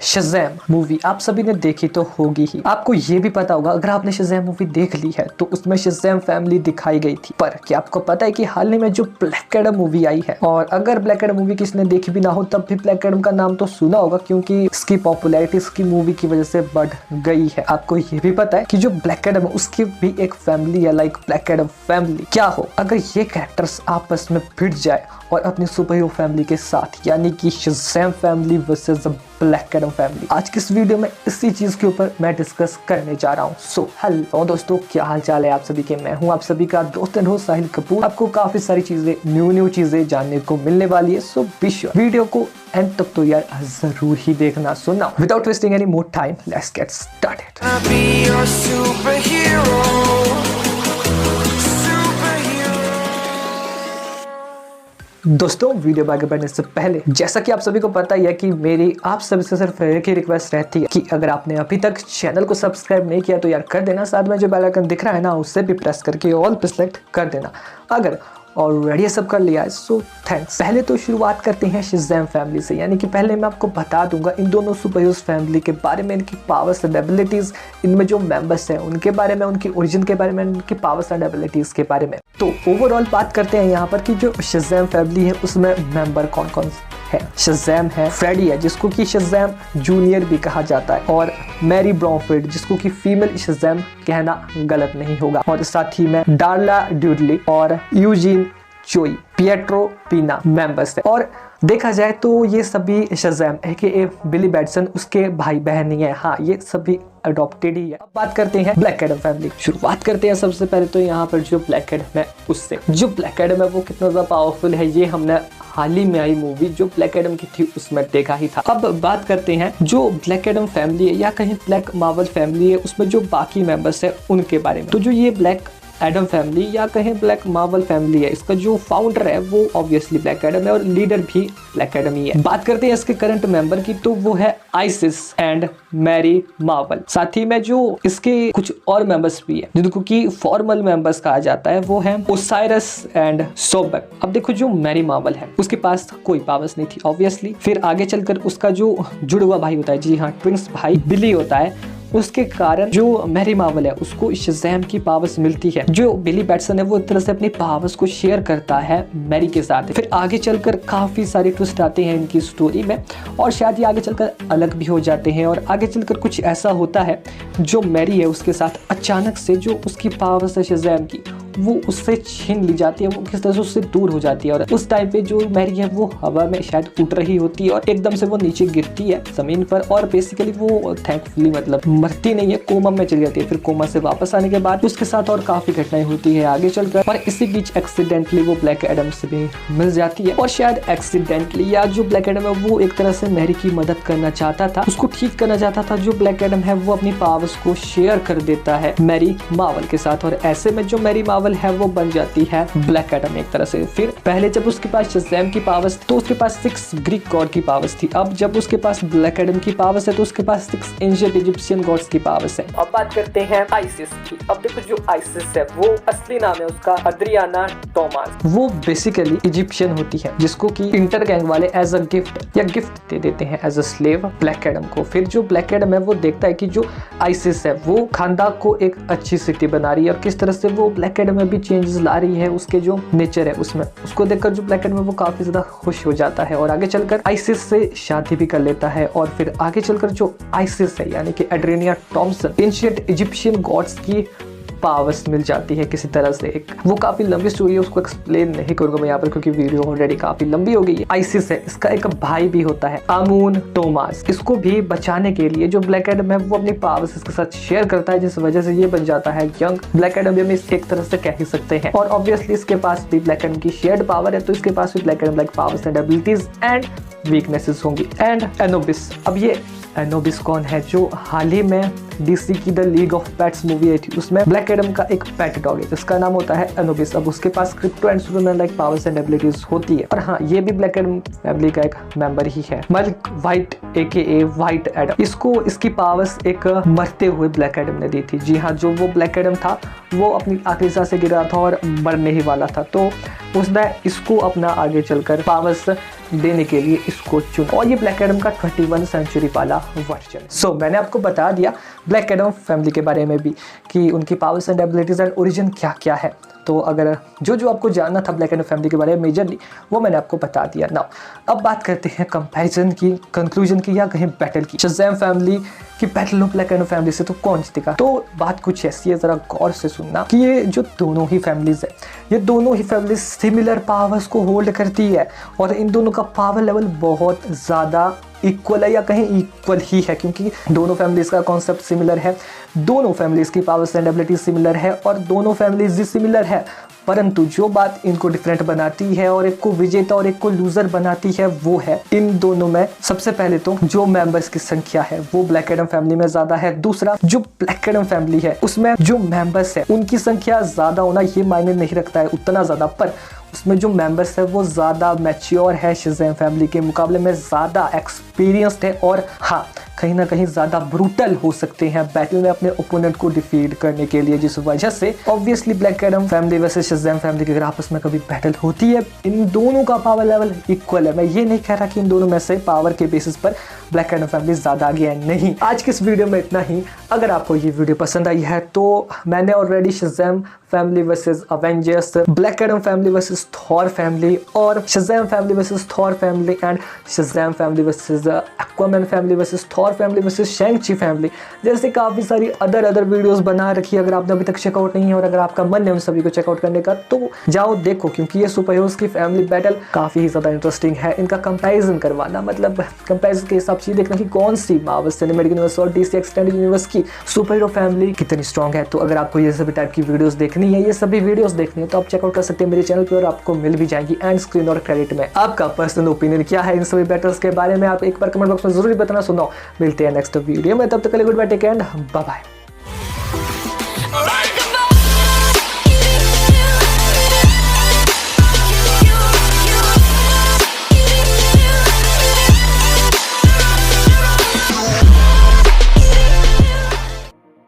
Shazam movie आप सभी ने देखी तो होगी ही। आपको ये भी पता होगा, अगर आपने शज़ैम मूवी देख ली है तो उसमें शज़ैम फैमिली दिखाई गई थी। पर क्या आपको पता है कि हाल ही में जो ब्लैक एडम मूवी आई है, और अगर ब्लैक एडम मूवी किसने देखी भी ना हो तब भी ब्लैक एडम का नाम तो सुना होगा, क्योंकि इसकी पॉपुलैरिटी इसकी मूवी की वजह से बढ़ गई है। आपको ये भी पता है कि जो ब्लैक एडम है उसकी भी एक फैमिली है, लाइक ब्लैक एडम फैमिली। क्या हो अगर ये कैरेक्टर्स आपस में भिड़ जाए और अपनी सुपर हीरो फैमिली के साथ, यानी कि Shazam family versus black Adam family. आज की इस वीडियो में इसी चीज के ऊपर मैं डिस्कस करने जा रहा हूँ। सो हेलो दोस्तों, क्या हाल चाल है आप सभी के। मैं हूँ आप सभी का दोस्त एंड होस्ट साहिल कपूर। आपको काफी सारी चीजें न्यू चीजें जानने को मिलने वाली है। सो बी श्योर वीडियो को एंड तक तो यार जरूर ही देखना। So now without wasting any more time, let's get started. दोस्तों वीडियो में आगे बढ़ने से पहले, जैसा कि आप सभी को पता ही है कि मेरी आप सभी से सिर्फ एक ही रिक्वेस्ट रहती है कि अगर आपने अभी तक चैनल को सब्सक्राइब नहीं किया तो यार कर देना। साथ में जो बेल आइकन दिख रहा है ना, उससे भी प्रेस करके ऑल पे सिलेक्ट कर देना अगर ऑलरेडी सब कर लिया है। So thanks. पहले तो शुरुआत करते हैं शज़ैम फैमिली से, यानी कि पहले मैं आपको बता दूंगा इन दोनों सुपर हीरोज फैमिली के बारे में, इनकी पावर्स एंड एबिलिटीज, इनमें जो मेंबर्स हैं उनके बारे में, उनकी ओरिजिन के बारे में, उनकी पावर्स एंड एबिलिटीज के बारे में। तो ओवरऑल बात करते हैं यहाँ पर कि जो शज़ैम फैमिली है उसमें मेंबर कौन कौन है। शज़ैम है, फ्रेडी है जिसको कि शज़ैम जूनियर भी कहा जाता है, और मैरी ब्रॉन्फील्ड जिसको कि फीमेल शज़ैम कहना गलत नहीं होगा, और साथ ही में डार्ला ड्यूडली और यूजीन चोई, पिएट्रो पीना मेंबर्स है। और देखा जाए तो ये सभी शज़ैम AKA बिली बैटसन उसके भाई बहन ही है। हाँ, ये सभी अडॉप्टेड ही है। अब बात करते हैं ब्लैक एडम फैमिली। शुरुआत करते हैं सबसे पहले तो यहाँ पर जो ब्लैक एडम है उससे। जो ब्लैक एडम है वो कितना ज़्यादा पावरफुल है ये हमने हाल ही में आई मूवी जो ब्लैक एडम की थी उसमें देखा ही था। अब बात करते हैं जो ब्लैक एडम फैमिली है या कहीं ब्लैक मार्वल फैमिली है उसमें जो बाकी मेंबर्स है उनके बारे में। तो जो ये ब्लैक एडम फैमिली या कहीं ब्लैक मार्वल फैमिली है, इसका जो फाउंडर है वो ऑब्वियसली ब्लैक एडम है और लीडर भी ब्लैक एडम ही है। बात करते हैं इसके करंट मेंबर की, तो वो है आइसिस एंड मैरी मार्वल। साथ ही में जो इसके कुछ और मेंबर्स भी है जिनको कि फॉर्मल मेंबर्स कहा जाता है, वो है ओसाइरस एंड सोबक। अब देखो जो मैरी मार्वल है उसके पास कोई पावर्स नहीं थी ऑब्वियसली। फिर आगे चलकर उसका जो जुड़वा भाई होता है, जी हाँ ट्विंस भाई बिली होता है, उसके कारण जो मैरी मार्वल है उसको शज़ैम की पावर्स मिलती है। जो बिली बैटसन है वो एक तरह से अपनी पावर्स को शेयर करता है मैरी के साथ। फिर आगे चलकर काफी सारे ट्विस्ट आते हैं इनकी स्टोरी में, और शायद ये आगे चलकर अलग भी हो जाते हैं, और आगे चलकर कुछ ऐसा होता है जो मैरी है उसके साथ अचानक से जो उसकी पावर्स है शज़ैम की वो उससे छीन ली जाती है, वो किस तरह से उससे दूर हो जाती है। और उस टाइम पे जो मैरी है वो हवा में शायद उड़ रही होती है और एकदम से वो नीचे गिरती है जमीन पर, और बेसिकली वो थैंकफुली मतलब मरती नहीं है, कोमा में चली जाती है। फिर कोमा से वापस आने के बाद उसके साथ और काफी घटनाएं होती है आगे चलकर, और इसी बीच एक्सीडेंटली वो ब्लैक एडम से भी मिल जाती है। और शायद एक्सीडेंटली या जो ब्लैक एडम है वो एक तरह से मैरी की मदद करना चाहता था, उसको ठीक करना चाहता था। जो ब्लैक एडम है वो अपनी पावर्स को शेयर कर देता है मैरी मार्वल के साथ, और ऐसे में जो मैरी मार्वल है वो बन जाती है ब्लैक एडम एक तरह से। फिर पहले जब उसके पास शज़ैम की पावर्स तो उसके पास 6 ग्रीक गॉड की पावर्स थी। अब जब उसके पास ब्लैक एडम की पावर्स है तो उसके पास 6 एंशिएंट इजिप्शियन गॉड्स की पावर्स है। अब बात करते हैं आइसिस की। अब देखो जो आइसिस है वो असली नाम है उसका अद्रियाना टॉमास। वो बेसिकली इजिप्शियन होती है जिसको कि इंटर गैंग वाले एज अ गिफ्ट या गिफ्ट दे देते हैं as a slave black Adam को। फिर जो ब्लैक एडम है वो देखता है कि जो आइसिस है वो खानदा को एक अच्छी सिटी बना रही है, और किस तरह से वो ब्लैक एडम में भी चेंजेस ला रही है उसके जो नेचर है उसमें। उसको देखकर जो ब्लैक एडम है वो काफी ज्यादा खुश हो जाता है और आगे चलकर आइसिस से शादी भी कर लेता है। और फिर आगे चलकर जो आइसिस है यानी कि एड्रेनिया टॉम्सन एंशिएंट इजिप्शियन गॉड्स की पावर्स मिल जाती है किसी तरह से। एक वो काफी लंबी स्टोरी है, उसको एक्सप्लेन नहीं करूंगा मैं यहाँ पर क्योंकि वीडियो ऑलरेडी काफी लंबी हो गई है। आइसिस है, इसका एक भाई भी होता है आमून टोमास। इसको भी बचाने के लिए जो ब्लैक एडम है वो अपनी पावर्स इसके साथ शेयर करता है, जिस वजह से ये बन जाता है यंग ब्लैक एडम, भी हम एक तरह से कह ही सकते हैं। और ऑब्वियसली इसके पास भी ब्लैक एडम की शेयर्ड पावर है, तो इसके पास भी black Adam like powers and abilities and weaknesses होंगी। एंड एनोबिस। अब ये एनोबिस कौन है? जो हाल ही में DC की the league of pets movie आई थी उसमें ब्लैक एडम का एक पेट डॉग है जिसका नाम होता है एनोबिस। अब उसके पास crypto and Superman like powers and abilities होती है। और हाँ, ये भी ब्लैक एडम फैमिली का एक मेंबर ही है। मल्क व्हाइट AKA व्हाइट एडम, इसको इसकी पावर्स एक मरते हुए ब्लैक एडम ने दी थी। जी हाँ, जो वो ब्लैक एडम था वो अपनी आखिरी सांस से गिरा था और मरने ही वाला था, तो उसने इसको अपना आगे चलकर पावर्स देने के लिए इसको चुना और ये ब्लैक एडम का 21 सेंचुरी वाला वर्जन। सो मैंने आपको बता दिया ब्लैक एडम फैमिली के बारे में भी कि उनकी powers and abilities and origin क्या क्या है। तो अगर जो आपको जानना था ब्लैक एडम फैमिली के बारे में मेजरली, वो मैंने आपको बता दिया। नाउ अब बात करते हैं कंपैरिजन की, कंक्लूजन की या कहीं बैटल की। शज़ैम फैमिली की battle of black Adam family से तो कौन जीतेगा? तो बात कुछ ऐसी है, ज़रा गौर से सुनना कि ये जो दोनों ही फैमिलीज़ है, ये दोनों ही फैमिली सिमिलर पावर्स को होल्ड करती है और इन दोनों का पावर लेवल बहुत ज़्यादा इक्वल है या कहीं इक्वल ही है, क्योंकि दोनों फैमिलीज़ का कॉन्सेप्ट सिमिलर है, दोनों फैमिलीज़ की पावर्स एंड एबिलिटी सिमिलर है और दोनों फैमिलीज़ भी सिमिलर है। परंतु जो बात इनको डिफरेंट बनाती है और एक को विजेता और एक को लूजर बनाती है वो है इन दोनों में सबसे पहले तो जो मेंबर्स की संख्या है वो ब्लैक एडम फैमिली में ज्यादा है। दूसरा, जो ब्लैक एडम फैमिली है उसमें जो मेंबर्स है उनकी संख्या ज्यादा होना ये मायने नहीं रखता है उतना ज्यादा, पर उसमें जो मेंबर्स है वो ज़्यादा मैच्योर है शज़ैम फैमिली के मुकाबले में, ज़्यादा एक्सपीरियंस्ड है और हाँ कहीं ना कहीं ज़्यादा ब्रूटल हो सकते हैं बैटल में अपने ओपोनेंट को डिफीट करने के लिए, जिस वजह से obviously black Adam family versus Shazam family की अगर आपस में कभी बैटल होती है इन दोनों का पावर लेवल इक्वल है। मैं ये नहीं कह रहा कि इन दोनों में से पावर के बेसिस पर ब्लैक एडम फैमिली ज़्यादा आगे है, नहीं। आज की इस वीडियो में इतना ही। अगर आपको ये वीडियो पसंद आई है तो मैंने already Shazam family versus Avengers, Black Adam family versus Thor family और Shazam family versus Thor family and Shazam family versus Aquaman family versus Thor family versus Shang Chi family जैसे काफ़ी सारी अदर वीडियोस बना रखी है। अगर आपने अभी तक चेकआउट नहीं है और अगर आपका मन है उन सभी को चेकआउट करने का तो जाओ देखो, क्योंकि ये सुपर हीरोज की फैमिली बैटल काफ़ी ज़्यादा इंटरेस्टिंग है। इनका कंपैरिजन करवाना, मतलब कंपैरिजन के हिसाब से देखना कि कौन सी मार्वल सिनेमैटिक यूनिवर्स और डीसी एक्सटेंडेड यूनिवर्स की सुपर हीरो फैमिली कितनी स्ट्रॉन्ग है। तो अगर आपको ये सभी टाइप की वीडियोस देखनी है, ये सभी वीडियोस देखनी है तो आप चेकआउट कर सकते हैं मेरे चैनल पे और आपको मिल भी जाएगी एंड स्क्रीन और क्रेडिट में। आपका पर्सनल ओपिनियन क्या है इन सभी बैटल्स के बारे में आप एक बार कमेंट बॉक्स में जरूर बताना। सुनो, मिलते हैं नेक्स्ट वीडियो में, तब तक के लिए goodbye, take care and bye bye.